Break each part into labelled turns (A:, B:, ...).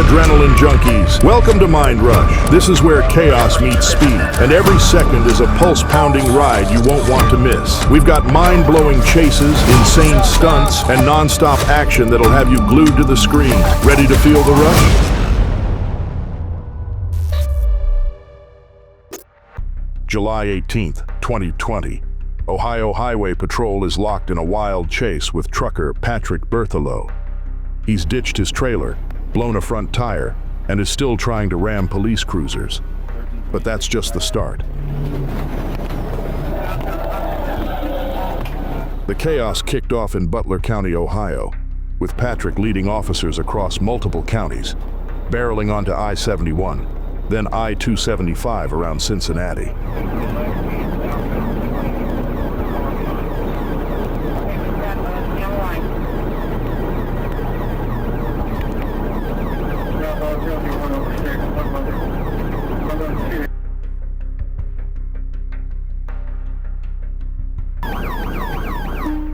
A: adrenaline junkies. Welcome to Mind Rush. This is where chaos meets speed, and every second is a pulse-pounding ride you won't want to miss. We've got mind-blowing chases, insane stunts, and non-stop action that'll have you glued to the screen. Ready to feel the rush? July 18th, 2020. Ohio Highway Patrol is locked in a wild chase with trucker Patrick Berthelot. He's ditched his trailer, blown a front tire, and is still trying to ram police cruisers. But that's just the start. The chaos kicked off in Butler County, Ohio, with Patrick leading officers across multiple counties, barreling onto I-71, then I-275 around Cincinnati.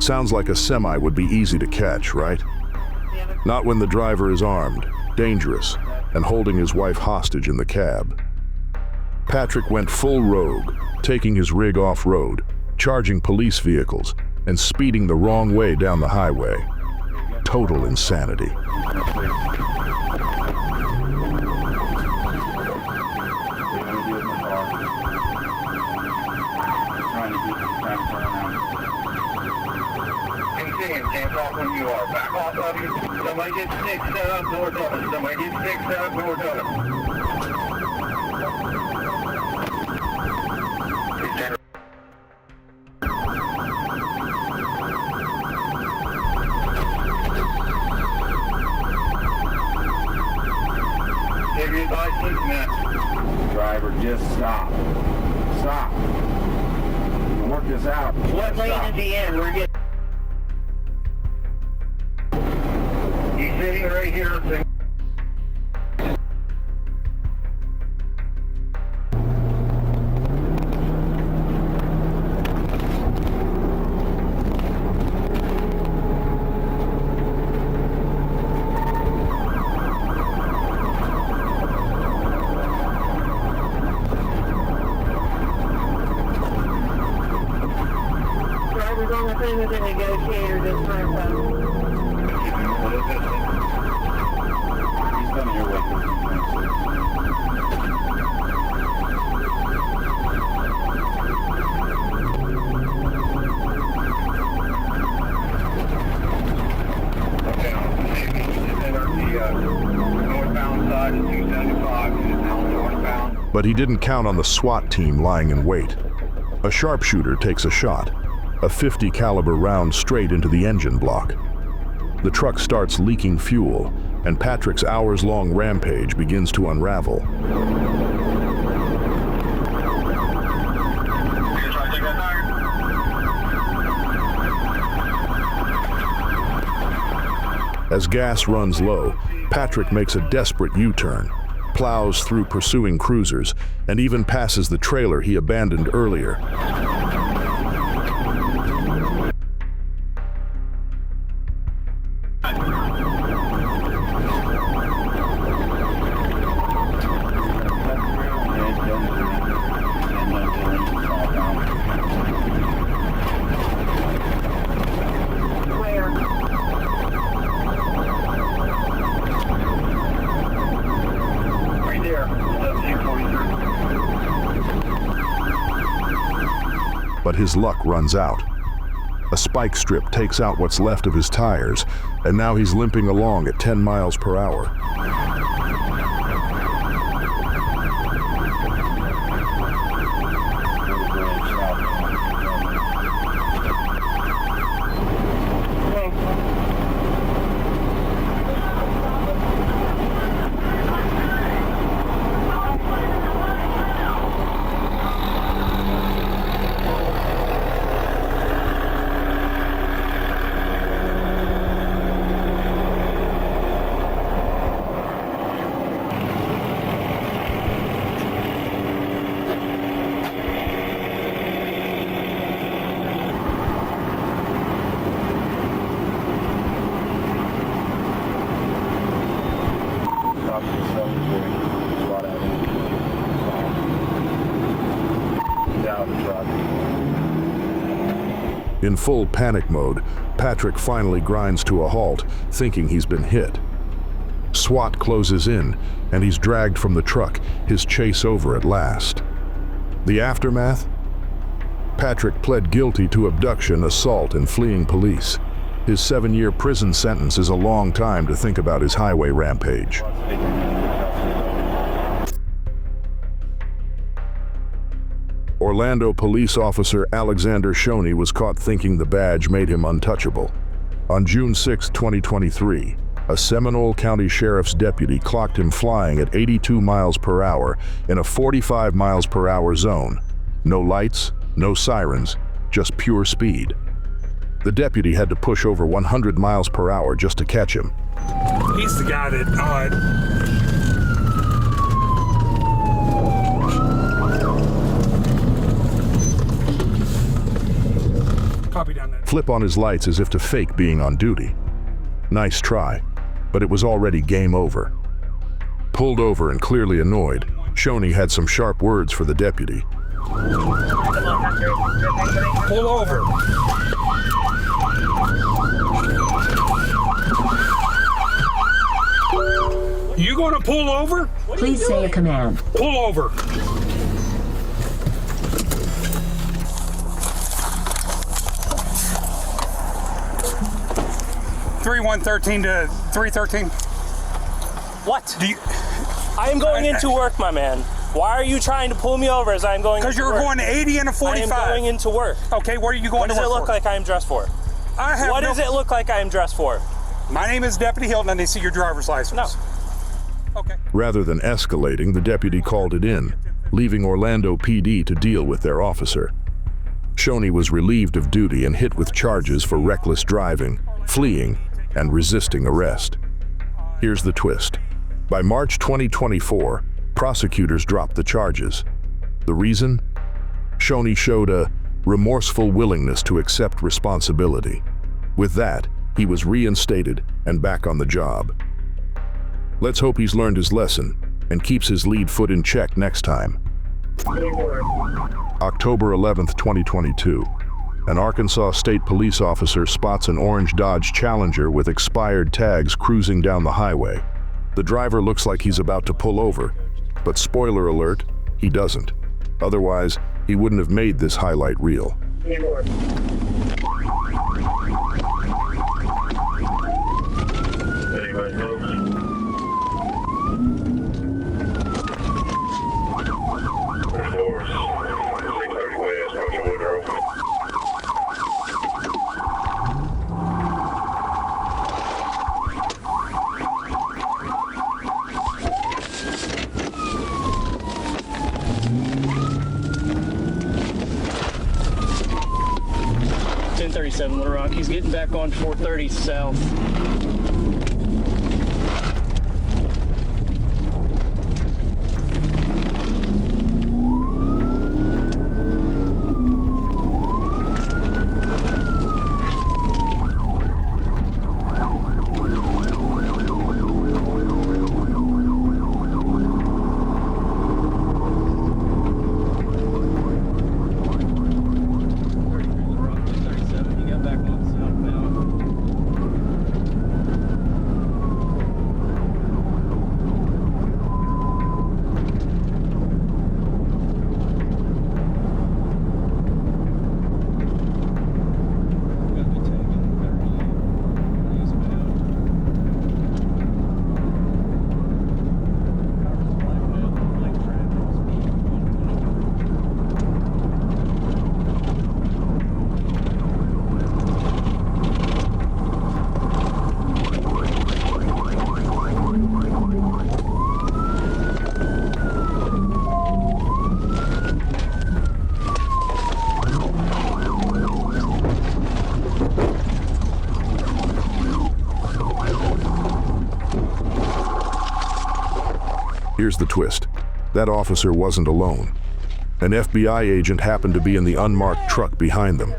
A: Sounds like a semi would be easy to catch, right? Not when the driver is armed, dangerous, and holding his wife hostage in the cab. Patrick went full rogue, taking his rig off-road, charging police vehicles, and speeding the wrong way down the highway. Total insanity.
B: Hands off when you are. Back off of you. Somebody get six set up, doors open. Somebody get six set up, doors open. Give your license now.
C: Driver, just stop. Stop. We'll work this out.
B: What lane at the end? We're getting... Sitting right here. Driver's on the thing with the negotiator this time, though.
A: But he didn't count on the SWAT team lying in wait. A sharpshooter takes a shot, a .50 caliber round straight into the engine block. The truck starts leaking fuel, and Patrick's hours-long rampage begins to unravel. As gas runs low, Patrick makes a desperate U-turn, plows through pursuing cruisers, and even passes the trailer he abandoned earlier. But his luck runs out. A spike strip takes out what's left of his tires, and now he's limping along at 10 miles per hour. In full panic mode, Patrick finally grinds to a halt, thinking he's been hit. SWAT closes in, and he's dragged from the truck, his chase over at last. The aftermath? Patrick pled guilty to abduction, assault, and fleeing police. His 7-year prison sentence is a long time to think about his highway rampage. Orlando police officer Alexander Shoney was caught thinking the badge made him untouchable. On June 6, 2023, a Seminole County Sheriff's deputy clocked him flying at 82 miles per hour in a 45 miles per hour zone. No lights, no sirens, just pure speed. The deputy had to push over 100 miles per hour just to catch him.
D: He's the guy that, copy down that.
A: Flip on his lights as if to fake being on duty. Nice try, but it was already game over. Pulled over and clearly annoyed, Shoney had some sharp words for the deputy.
D: Pull over. You gonna pull over?
E: Please say a command.
D: Pull over. Three 113 to 313.
F: What?
D: Do you?
F: I am going into work, my man. Why are you trying to pull me over as I'm going into work?
D: Because you're going 80 and a 45.
F: I am going into work.
D: Okay, what are you going
F: What
D: to
F: does
D: work
F: it look
D: for?
F: like I am dressed for? What does it look like I am dressed for?
D: My name is Deputy Hilton, and they see your driver's license.
F: No.
D: Okay.
A: Rather than escalating, the deputy called it in, leaving Orlando PD to deal with their officer. Shoney was relieved of duty and hit with charges for reckless driving, fleeing, and resisting arrest. Here's the twist. By March 2024, prosecutors dropped the charges. The reason? Shoney showed a remorseful willingness to accept responsibility. With that, he was reinstated and back on the job. Let's hope he's learned his lesson and keeps his lead foot in check next time. October 11th, 2022. An Arkansas State Police officer spots an orange Dodge Challenger with expired tags cruising down the highway. The driver looks like he's about to pull over, but spoiler alert, he doesn't. Otherwise, he wouldn't have made this highlight reel.
G: Little Rock. He's getting back on 430 south. Here's the twist. That officer wasn't alone. An FBI agent happened to be in the unmarked truck behind them.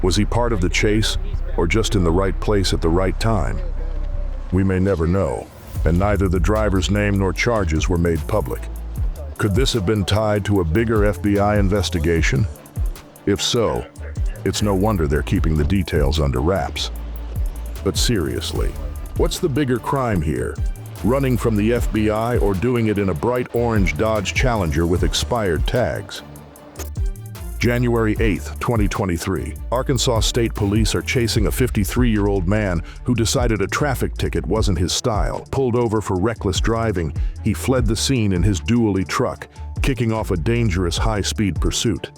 G: Was he part of the chase, or just in the right place at the right time? We may never know, and neither the driver's name nor charges were made public. Could this have been tied to a bigger FBI investigation? If so,
A: It's no wonder they're keeping the details under wraps. But seriously, what's the bigger crime here? Running from the FBI or doing it in a bright orange Dodge Challenger with expired tags? January 8th, 2023. Arkansas State Police are chasing a 53-year-old man who decided a traffic ticket wasn't his style. Pulled over for reckless driving, he fled the scene in his dually truck, kicking off a dangerous high-speed pursuit.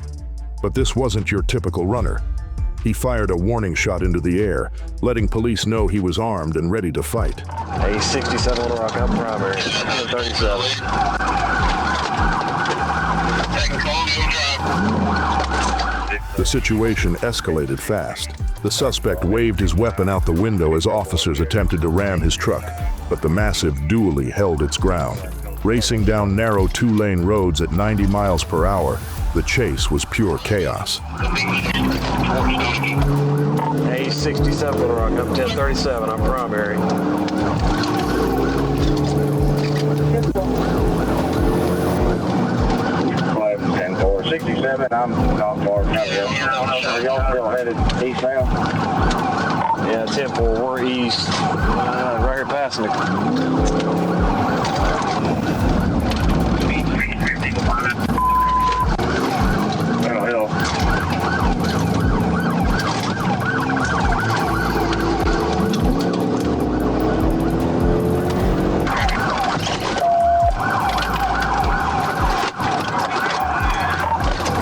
A: But this wasn't your typical runner. He fired a warning shot into the air, letting police know he was armed and ready to fight.
E: A 67 Little Rock, I'm primary, 137.
A: The situation escalated fast. The suspect waved his weapon out the window as officers attempted to ram his truck, but the massive dually held its ground. Racing down narrow two-lane roads at 90 miles per hour, the chase was pure chaos.
E: A 67 Little Rock, I'm 1037, I'm primary.
C: 67, I'm not far from here. Are y'all still headed eastbound?
E: Yeah, 10-4, we're east. Right here passing it.
C: Hill.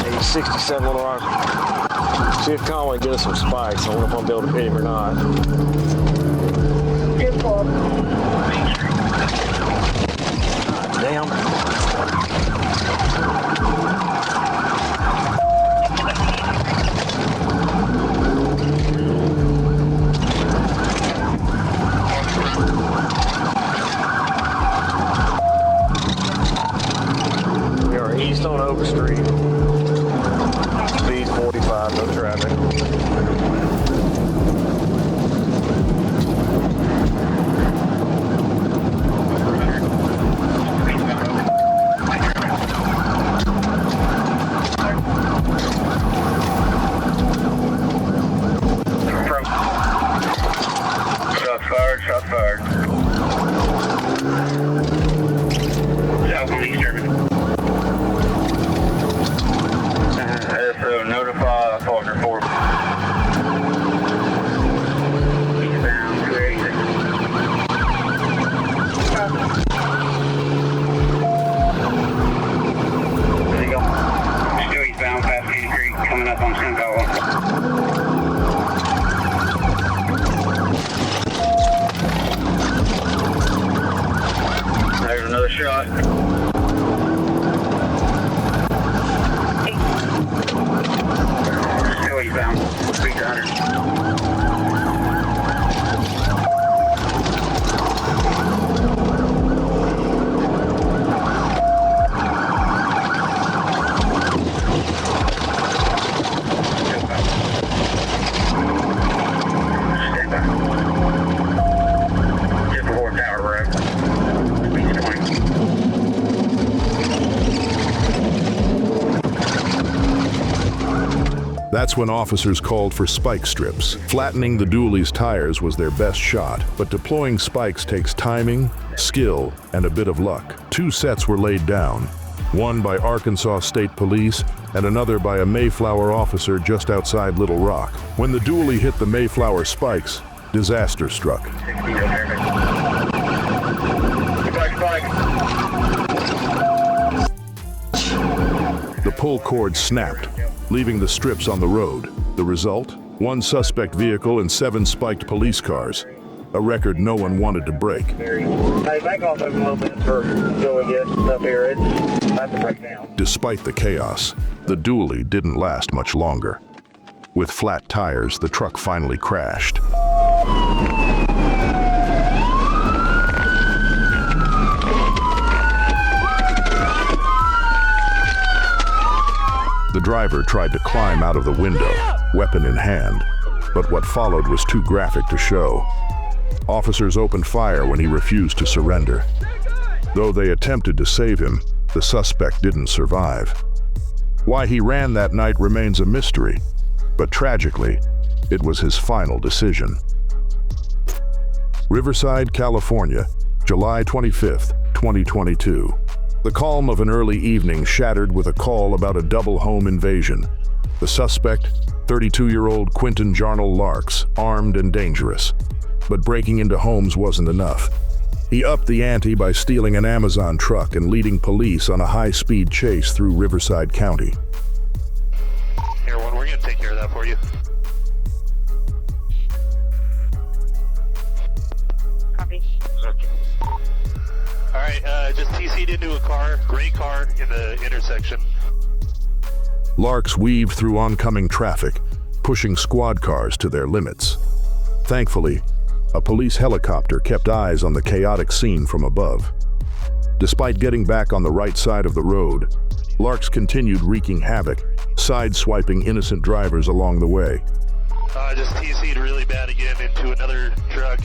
E: A 67 Little Rock. See if Conway gives us some spikes. I wonder if I'll be able to hit him or not. Damn. We are east on Oak Street. Speed 45, no traffic.
B: Shots fired, shots fired. South on Eastern. So notify Faulkner 4. Eastbound 286. There you go. Still eastbound past Candy Creek, coming up on Simcoe. There's another shot. Still eastbound. Speed 100. Stand by. Just before Tower Road. Speed 20.
A: That's when officers called for spike strips. Flattening the dually's tires was their best shot, but deploying spikes takes timing, skill, and a bit of luck. Two sets were laid down, one by Arkansas State Police and another by a Mayflower officer just outside Little Rock. When the dually hit the Mayflower spikes, disaster struck. The pull cord snapped, leaving the strips on the road. The result? 1 suspect vehicle and 7 spiked police cars. A record no one wanted to break.
B: Hey, back off a little bit until we get up here. It's about to break down.
A: Despite the chaos, the dually didn't last much longer. With flat tires, the truck finally crashed. The driver tried to climb out of the window, weapon in hand, but what followed was too graphic to show. Officers opened fire when he refused to surrender. Though they attempted to save him, the suspect didn't survive. Why he ran that night remains a mystery, But tragically, it was his final decision. Riverside, California, July 25th, 2022. The calm of an early evening shattered with a call about a double home invasion. The suspect, 32-year-old Quentin Jarnell Larks, armed and dangerous. But breaking into homes wasn't enough. He upped the ante by stealing an Amazon truck and leading police on a high-speed chase through Riverside County.
B: Here, one, we're gonna take care of that for you.
H: Copy.
B: All right, just TC'd into a car, gray car in the intersection.
A: Larks weaved through oncoming traffic, pushing squad cars to their limits. Thankfully, a police helicopter kept eyes on the chaotic scene from above. Despite getting back on the right side of the road, Larks continued wreaking havoc, sideswiping innocent drivers along the way.
B: Just TC'd really bad again into another truck.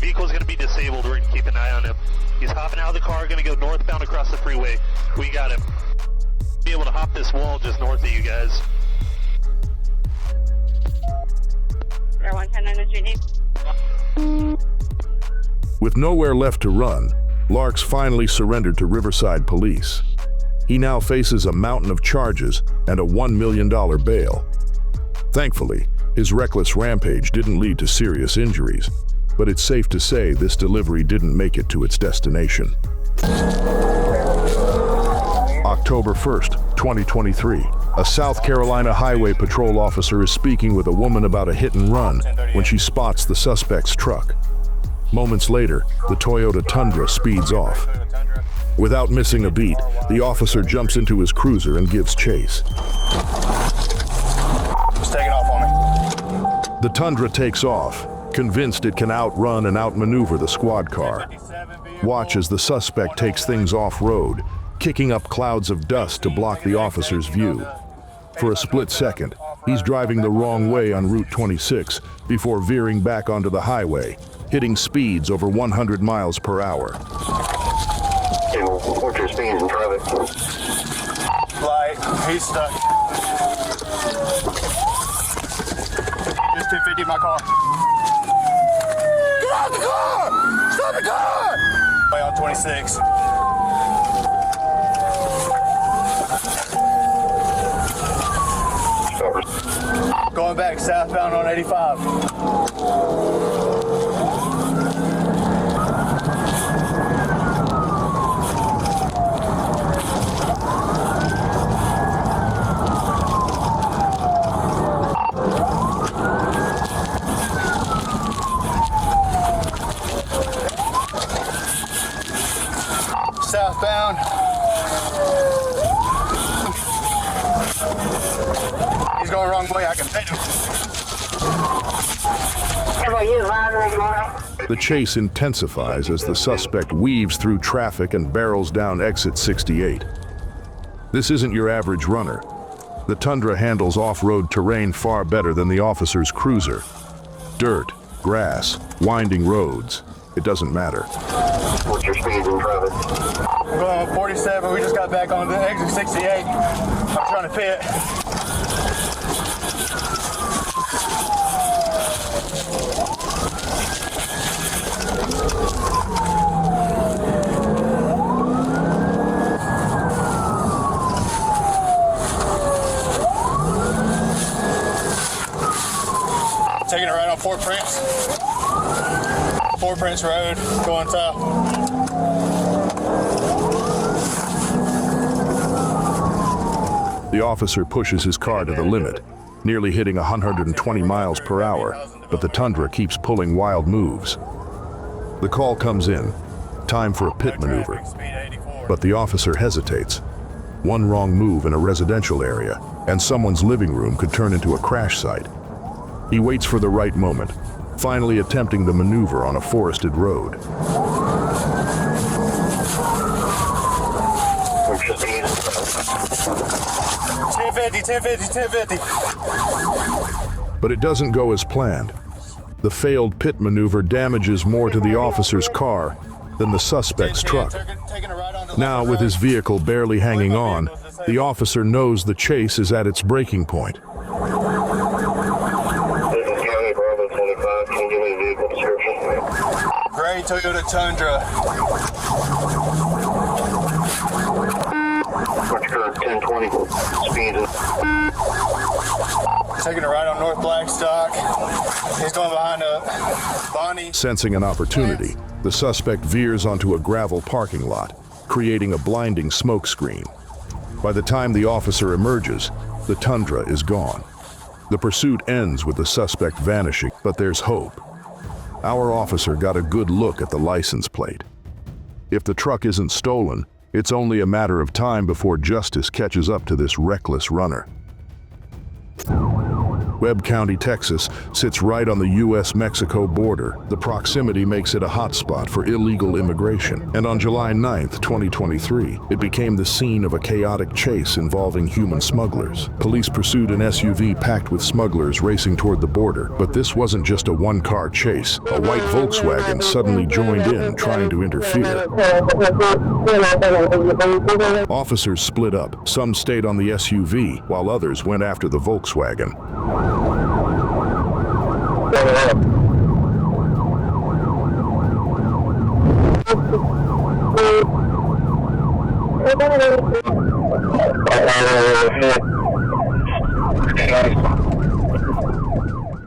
B: Vehicle's gonna be disabled, we're gonna keep an eye on him. He's hopping out of the car, gonna go northbound across the freeway. We got him. Be able to hop this wall just north of you guys.
H: 110 on the street name.
A: With nowhere left to run, Larks finally surrendered to Riverside police. He now faces a mountain of charges and a $1 million bail. Thankfully, his reckless rampage didn't lead to serious injuries, but it's safe to say this delivery didn't make it to its destination. October 1st, 2023. A South Carolina Highway Patrol officer is speaking with a woman about a hit and run when she spots the suspect's truck. Moments later, the Toyota Tundra speeds off. Without missing a beat, the officer jumps into his cruiser and gives chase.
D: Just taking off on me.
A: The Tundra takes off, convinced it can outrun and outmaneuver the squad car. Watch as the suspect takes things off-road, kicking up clouds of dust to block the officer's view. For a split second, he's driving the wrong way on Route 26 before veering back onto the highway, hitting speeds over 100 miles per hour.
B: Okay, well, report your speeds and traffic.
D: Light, he's stuck. Just 250 my car. Get out the car! Stop the car! Way on 26. Going back southbound on 85. Southbound. He's going the wrong way, I can hit him.
A: The chase intensifies as the suspect weaves through traffic and barrels down exit 68. This isn't your average runner. The Tundra handles off-road terrain far better than the officer's cruiser. Dirt, grass, winding roads, it doesn't matter.
B: What's your speeds and traffic?
D: We're going on 47, we just got back on the exit 68. I'm trying to pit. Taking it right on Fort Prince. Fort Prince Road, going south.
A: The officer pushes his car to the limit, nearly hitting 120 miles per hour, but the Tundra keeps pulling wild moves. The call comes in, time for a pit maneuver, but the officer hesitates. One wrong move in a residential area, and someone's living room could turn into a crash site. He waits for the right moment, finally attempting the maneuver on a forested road.
B: What's your speeds?
D: 1050.
A: But it doesn't go as planned. The failed pit maneuver damages more to the officer's car than the suspect's truck. Now, with his vehicle barely hanging on, the officer knows the chase is at its breaking point.
D: gray Toyota Tundra.
C: What's your current 1020 speed?
D: Taking a ride on North Blackstock. He's going behind a Bonnie.
G: Sensing an opportunity, the suspect veers onto a gravel parking lot, creating a blinding smoke screen. By the time the officer emerges, the Tundra is gone. The pursuit ends with the suspect vanishing, but there's hope. Our officer got a good look at the license plate. If the truck isn't stolen, it's only a matter of time before justice catches up to this reckless runner. Webb County, Texas, sits right on the U.S.-Mexico border. The proximity makes it a hotspot for illegal immigration. And on July 9th, 2023, it became the scene of a chaotic chase involving human smugglers. Police pursued an SUV packed with smugglers racing toward the border. But this wasn't just a one-car chase. A white Volkswagen suddenly joined in, trying to interfere. Officers split up. Some stayed on the SUV, while others went after the Volkswagen.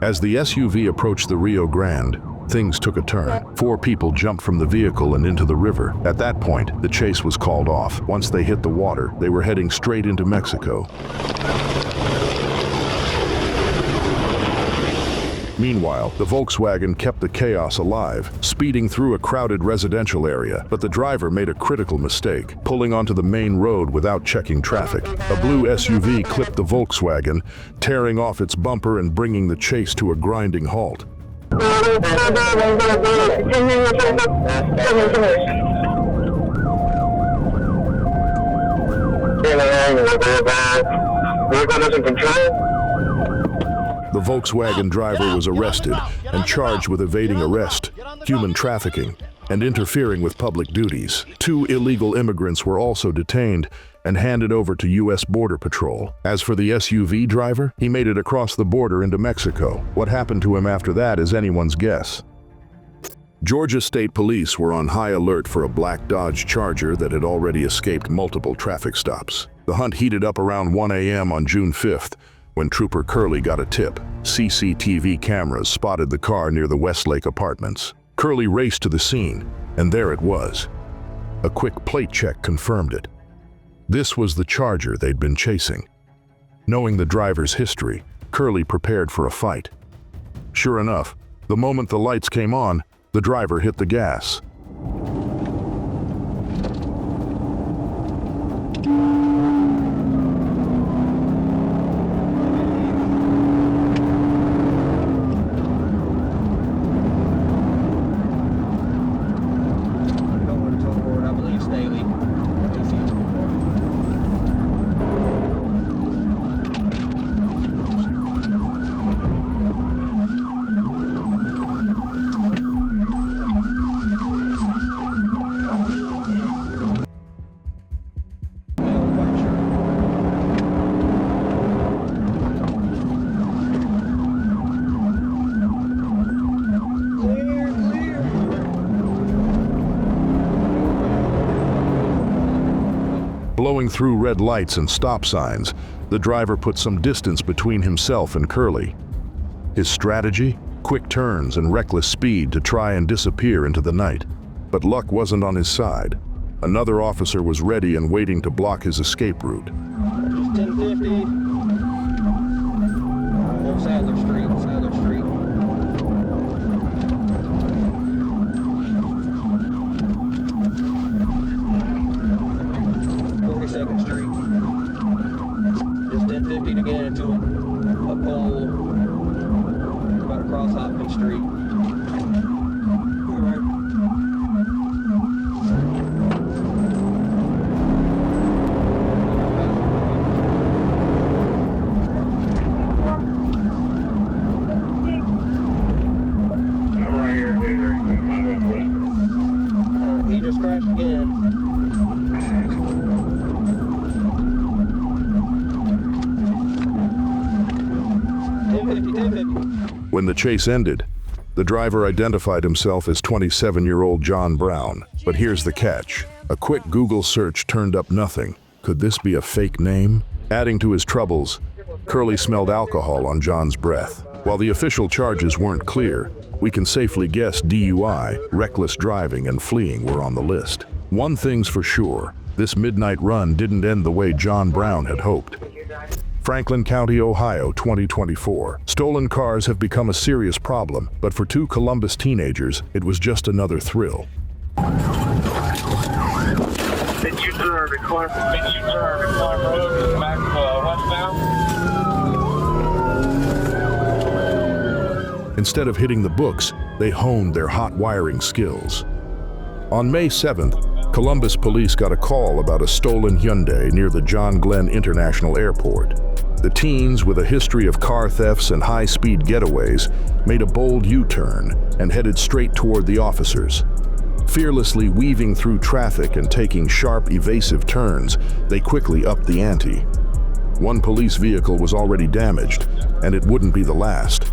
G: As the SUV approached the Rio Grande, things took a turn. 4 people jumped from the vehicle and into the river. At that point, the chase was called off. Once they hit the water, they were heading straight into Mexico. Meanwhile, the Volkswagen kept the chaos alive, speeding through a crowded residential area. But the driver made a critical mistake, pulling onto the main road without checking traffic. A blue SUV clipped the Volkswagen, tearing off its bumper and bringing the chase to a grinding halt. The Volkswagen driver was arrested and charged with evading arrest, human trafficking, and interfering with public duties. 2 illegal immigrants were also detained and handed over to U.S. Border Patrol. As for the SUV driver, he made it across the border into Mexico. What happened to him after that is anyone's guess. Georgia State Police were on high alert for a black Dodge Charger that had already escaped multiple traffic stops. The hunt heated up around 1 a.m. on June 5th, when Trooper Curley got a tip. CCTV cameras spotted the car near the Westlake Apartments. Curley raced to the scene, and there it was. A quick plate check confirmed it. This was the Charger they'd been chasing. Knowing the driver's history, Curley prepared for a fight. Sure enough, the moment the lights came on, the driver hit the gas. Blowing through red lights and stop signs, the driver put some distance between himself and Curley. His strategy? Quick turns and reckless speed to try and disappear into the night. But luck wasn't on his side. Another officer was ready and waiting to block his escape route.
I: 1050. Sadler Street, Sadler Street. 42nd Street. Just 1050 to get into a pole about across Hopkins Street. He just crashed again.
G: When the chase ended,
A: The driver identified himself as 27-year-old John Brown. But here's the catch. A quick Google search turned up nothing. Could this be a fake name? Adding to his troubles, Curly smelled alcohol on John's breath. While the official charges weren't clear, we can safely guess DUI, reckless driving, and fleeing were on the list. One thing's for sure, this midnight run didn't end the way John Brown had hoped. Franklin County, Ohio, 2024. Stolen cars have become a serious problem, but for two Columbus teenagers, it was just another thrill.
C: Did you turn to Clark Road back westbound?
A: Instead of hitting the books, they honed their hot wiring skills. On May 7th, Columbus police got a call about a stolen Hyundai near the John Glenn International Airport. The teens, with a history of car thefts and high-speed getaways, made a bold U-turn and headed straight toward the officers. Fearlessly weaving through traffic and taking sharp, evasive turns, they quickly upped the ante. One police vehicle was already damaged, and it wouldn't be the last.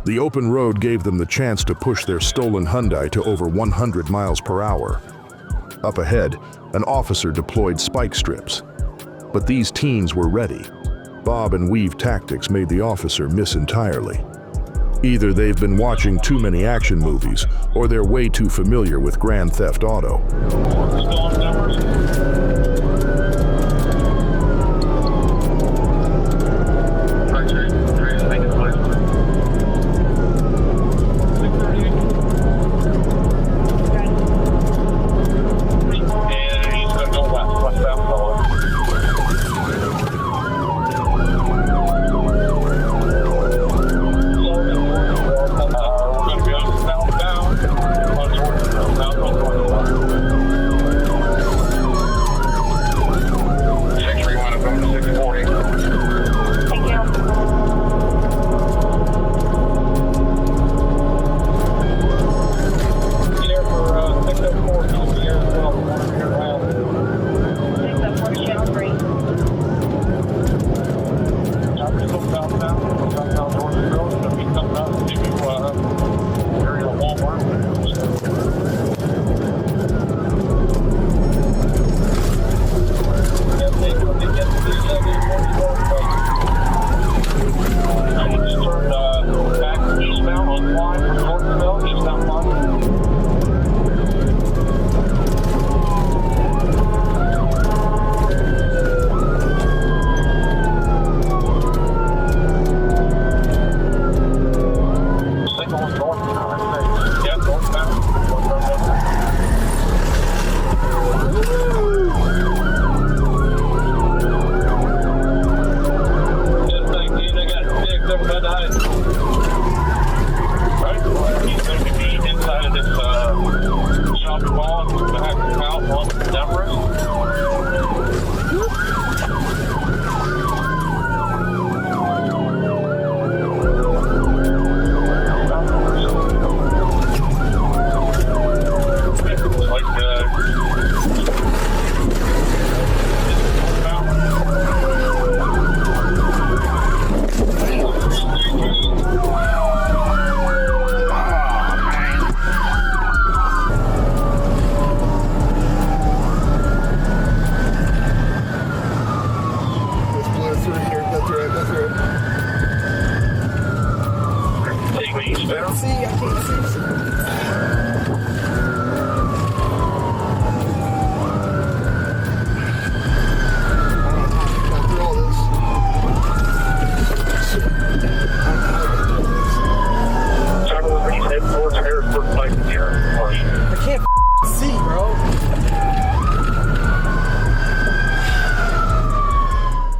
A: The open road gave them the chance to push their stolen Hyundai to over 100 miles per hour. Up ahead, an officer deployed spike strips. But these teens were ready. Bob and weave tactics made the officer miss entirely. Either they've been watching too many action movies, or they're way too familiar with Grand Theft Auto.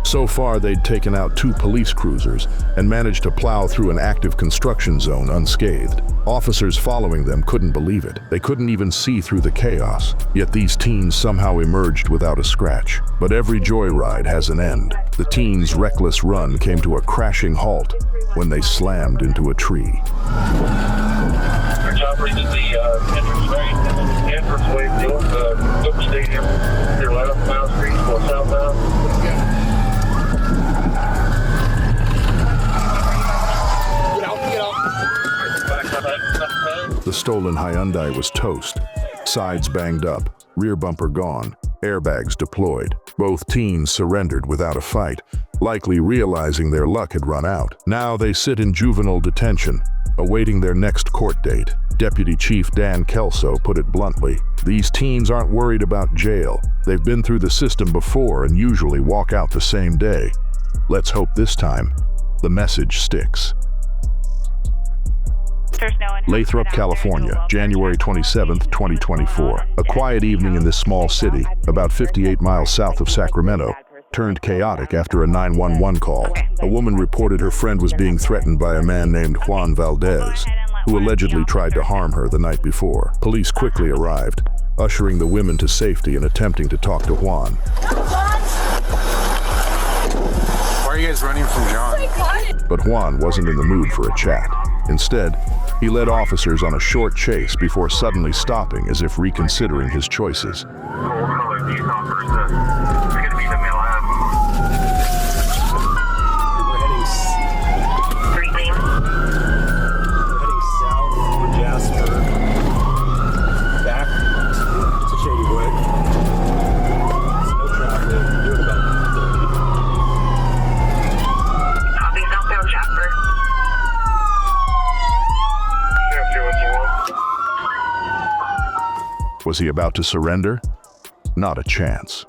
A: So far, they'd taken out 2 police cruisers and managed to plow through an active construction zone unscathed. Officers following them couldn't believe it. They couldn't even see through the chaos. Yet these teens somehow emerged without a scratch. But every joyride has an end. The teens' reckless run came to a crashing halt when they slammed into a tree.
C: Chopper to the entrance way to the stadium. Your left, Mile Street, or southbound. Get out. Back
G: stolen Hyundai was toast. Sides banged up, rear bumper gone, airbags deployed. Both teens surrendered without a fight, likely realizing their luck had run out. Now they sit in juvenile detention, awaiting their next court date. Deputy Chief Dan Kelso put it bluntly, "These teens aren't worried about jail. They've been through the system before and usually walk out the same day. Let's hope this time the message sticks." Lathrop, California, January 27th, 2024. A quiet evening in this small city, about 58 miles south of Sacramento, turned chaotic after a 911 call. A woman reported her friend was being threatened by a man named Juan Valdez, who allegedly tried to harm her the night before. Police quickly arrived, ushering the women to safety and attempting to talk to Juan.
D: Why are you guys running from John?
G: But Juan wasn't in the mood for a chat. Instead, he led officers on a short chase before suddenly stopping as if reconsidering his choices. Was he about to surrender? Not a chance.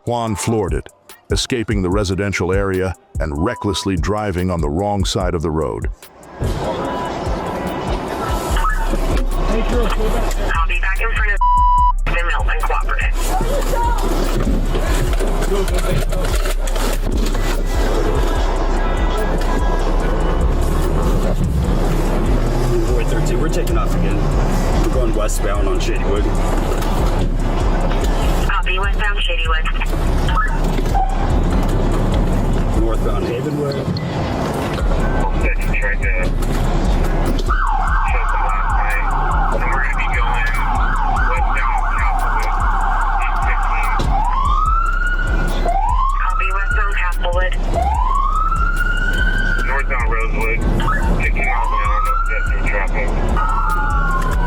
G: Juan floored it, escaping the residential area and recklessly driving on the wrong side of the road.
H: I'll be back in front of the Milton Cooperative.
J: 13, we're taking off again. We're going westbound on Shadywood.
H: I'll be westbound Shadywood.
J: Northbound Havenwood.
C: Tried to show them last night. And we're going to be going westbound Castlewood, 815.
H: I'll be westbound Castlewood.
C: Northbound Rosewood, taking off now on those steps of traffic.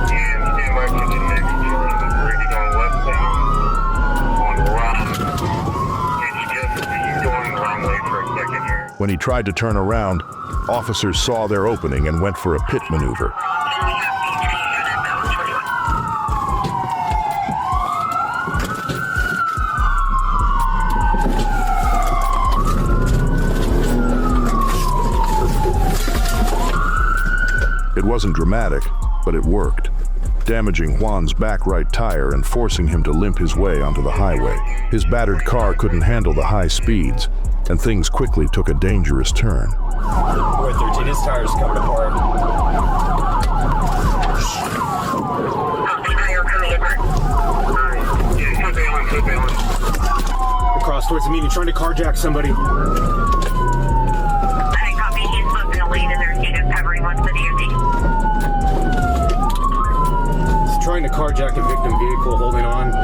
C: And stand by for the next turn. We're going to be going westbound on Rock. And he's going the wrong way for a second here.
G: When he tried to turn around, officers saw their opening and went for a pit maneuver.
H: And we have BT unit bound 21.
G: It wasn't dramatic, but it worked, damaging Juan's back right tire and forcing him to limp his way onto the highway. His battered car couldn't handle the high speeds, and things quickly took a dangerous turn.
J: Boy, 13, his tire's coming apart.
H: I'll be higher coming
C: Good balance.
J: Across towards the median, trying to carjack somebody.
H: I copy. He's booked in a lane and there's units covering once the DMV.
J: He's trying to carjack a victim vehicle, holding on.
H: Are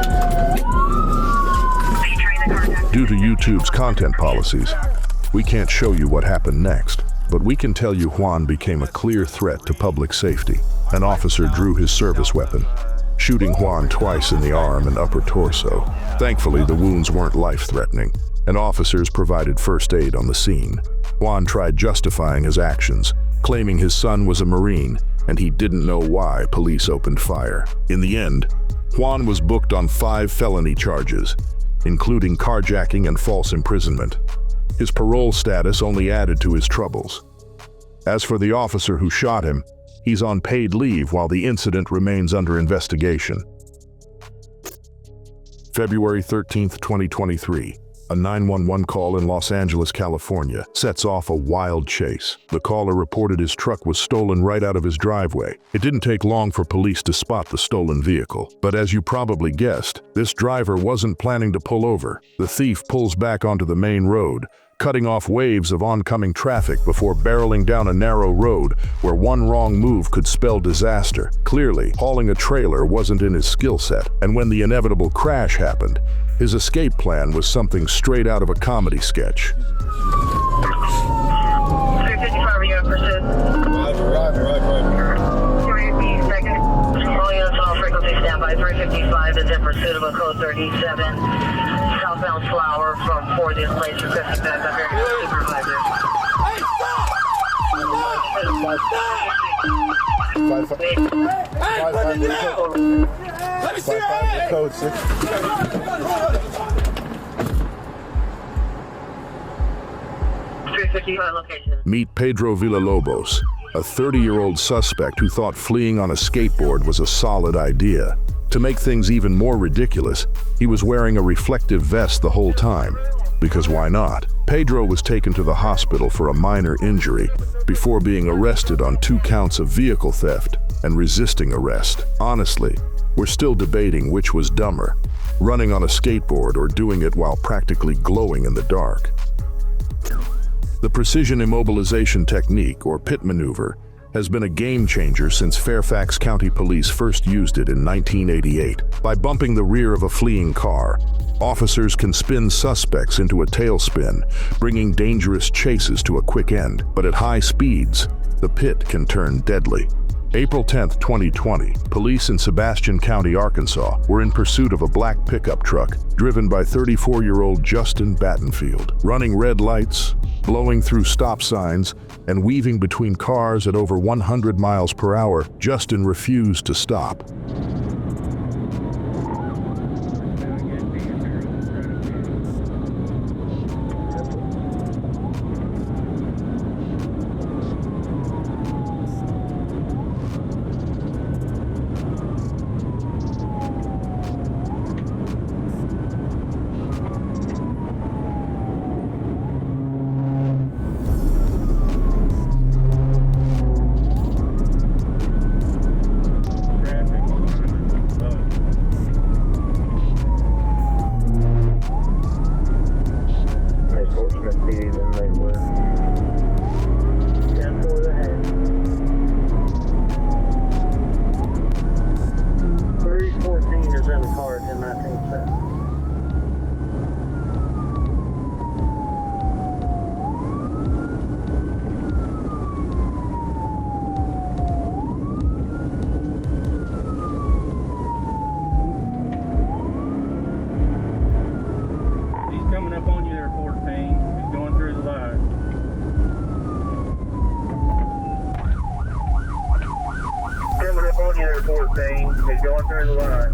H: you trying to carjack?
G: Due to YouTube's content policies, we can't show you what happened next, but we can tell you Juan became a clear threat to public safety. An officer drew his service weapon, shooting Juan twice in the arm and upper torso. Thankfully, the wounds weren't life-threatening, and officers provided first aid on the scene. Juan tried justifying his actions, claiming his son was a Marine and he didn't know why police opened fire. In the end, Juan was booked on 5 felony charges, including carjacking and false imprisonment. His parole status only added to his troubles. As for the officer who shot him, he's on paid leave while the incident remains under investigation. February 13th, 2023. A 911 call in Los Angeles, California, sets off a wild chase. The caller reported his truck was stolen right out of his driveway. It didn't take long for police to spot the stolen vehicle. But as you probably guessed, this driver wasn't planning to pull over. The thief pulls back onto the main road, cutting off waves of oncoming traffic before barreling down a narrow road where one wrong move could spell disaster. Clearly, hauling a trailer wasn't in his skill set, and when the inevitable crash happened, his escape plan was something straight out of a comedy sketch.
H: 354, are you in pursuit?
J: Roger.
H: 280, by 355 is in pursuit of a code 37 southbound flower from 40th place requesting back up here to supervisor.
K: Hey, stop! Stop! Hey, put it down! Let me see your head!
A: Code 6.
H: 355 location.
A: Meet Pedro Villalobos, a 30-year-old suspect who thought fleeing on a skateboard was a solid idea. To make things even more ridiculous, he was wearing a reflective vest the whole time. Because why not? Pedro was taken to the hospital for a minor injury before being arrested on 2 counts of vehicle theft and resisting arrest. Honestly, we're still debating which was dumber, running on a skateboard or doing it while practically glowing in the dark. The precision immobilization technique, or pit maneuver, has been a game changer since Fairfax County Police first used it in 1988. By bumping the rear of a fleeing car, officers can spin suspects into a tailspin, bringing dangerous chases to a quick end. But at high speeds, the pit can turn deadly. April 10, 2020, police in Sebastian County, Arkansas, were in pursuit of a black pickup truck driven by 34-year-old Justin Battenfield. Running red lights, blowing through stop signs, and weaving between cars at over 100 miles per hour, Justin refused to stop.
C: He's going through the line.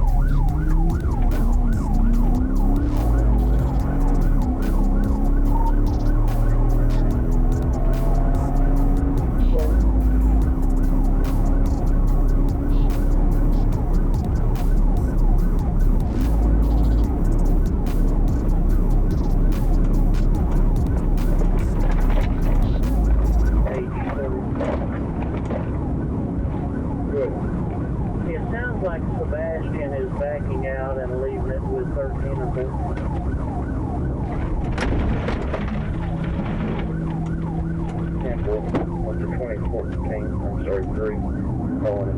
H: Like Sebastian is backing out and leaving it with 13 or 14.
C: Cancel. What's the 2014? I'm sorry, 3. Calling it.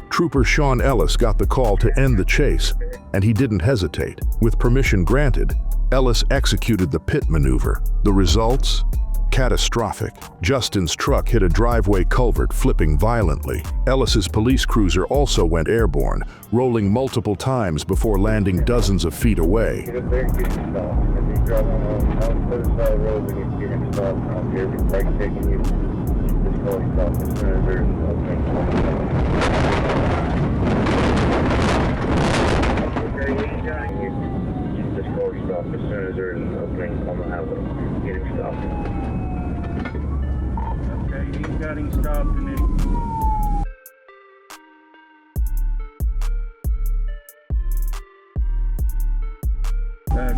A: Trooper Sean Ellis got the call to end the chase, and he didn't hesitate. With permission granted, Ellis executed the pit maneuver. The results? Catastrophic. Justin's truck hit a driveway culvert, flipping violently. Ellis's police cruiser also went airborne, rolling multiple times before landing dozens of feet away.
C: Get up there and get him stopped. If he's driving on the other side of the road, we need to get him stopped. I don't care if he's brake checking you. Just call him stopped as soon as there's an opening. Just call him stopped as soon as there's an opening on the highway. Get him stopped.
F: Okay, he's got him stopped and then...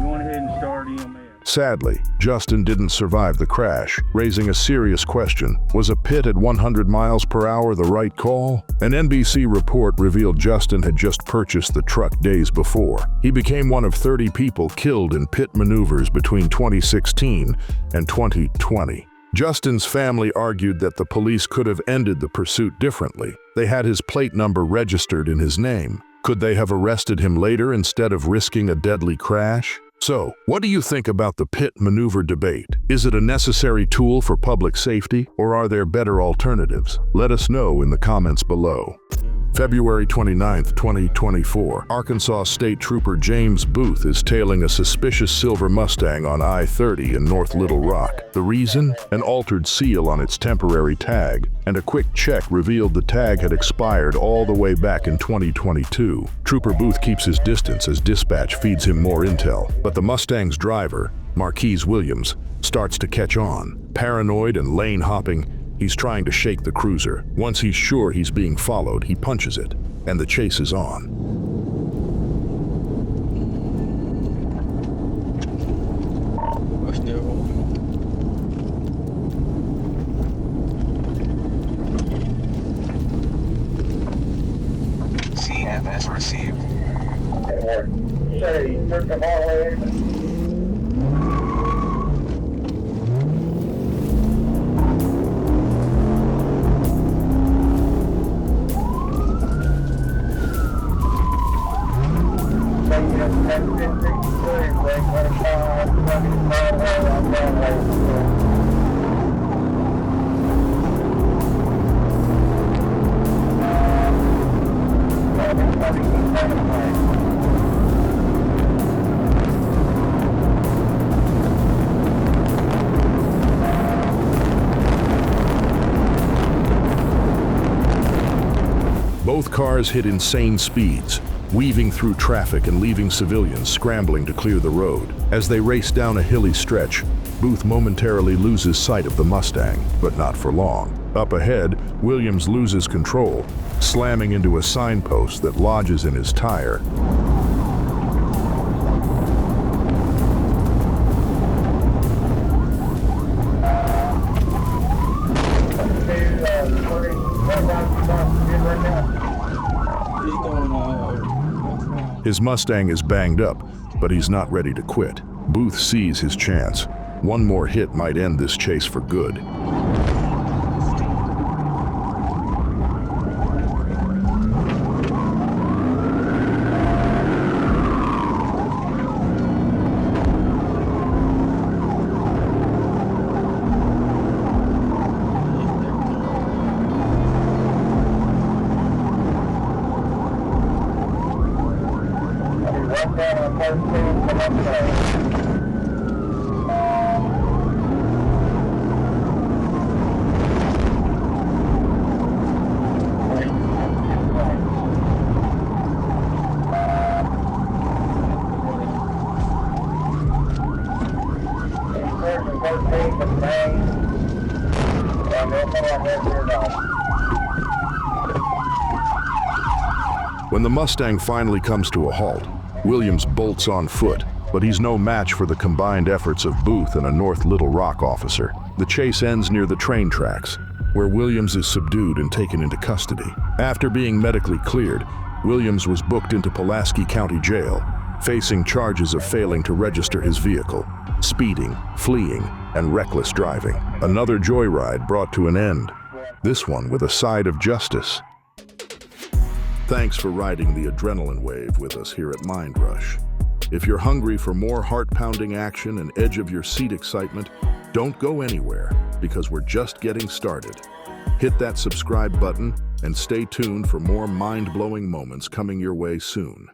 F: Going ahead and start EMS.
A: Sadly, Justin didn't survive the crash, raising a serious question. Was a pit at 100 miles per hour the right call? An NBC report revealed Justin had just purchased the truck days before. He became one of 30 people killed in pit maneuvers between 2016 and 2020.
G: Justin's family argued that the police could have ended the pursuit differently. They had his plate number registered in his name. Could they have arrested him later instead of risking a deadly crash? So, what do you think about the pit maneuver debate? Is it a necessary tool for public safety, or are there better alternatives? Let us know in the comments below. February 29, 2024, Arkansas State Trooper James Booth is tailing a suspicious silver Mustang on I-30 in North Little Rock. The reason? An altered seal on its temporary tag, and a quick check revealed the tag had expired all the way back in 2022. Trooper Booth keeps his distance as dispatch feeds him more intel, but the Mustang's driver, Marquise Williams, starts to catch on. Paranoid and lane hopping, he's trying to shake the cruiser. Once he's sure he's being followed, he punches it, and the chase is on.
L: CFS received.
G: Both cars hit insane speeds, weaving through traffic and leaving civilians scrambling to clear the road. As they race down a hilly stretch, Booth momentarily loses sight of the Mustang, but not for long. Up ahead, Williams loses control, slamming into a signpost that lodges in his tire. His Mustang is banged up, but he's not ready to quit. Booth sees his chance. One more hit might end this chase for good. When the Mustang finally comes to a halt, Williams bolts on foot, but he's no match for the combined efforts of Booth and a North Little Rock officer. The chase ends near the train tracks, where Williams is subdued and taken into custody. After being medically cleared, Williams was booked into Pulaski County Jail, facing charges of failing to register his vehicle, speeding, fleeing, and reckless driving. Another joyride brought to an end, this one with a side of justice. Thanks for riding the adrenaline wave with us here at Mind Rush. If you're hungry for more heart-pounding action and edge-of-your-seat excitement, don't go anywhere, because we're just getting started. Hit that subscribe button and stay tuned for more mind-blowing moments coming your way soon.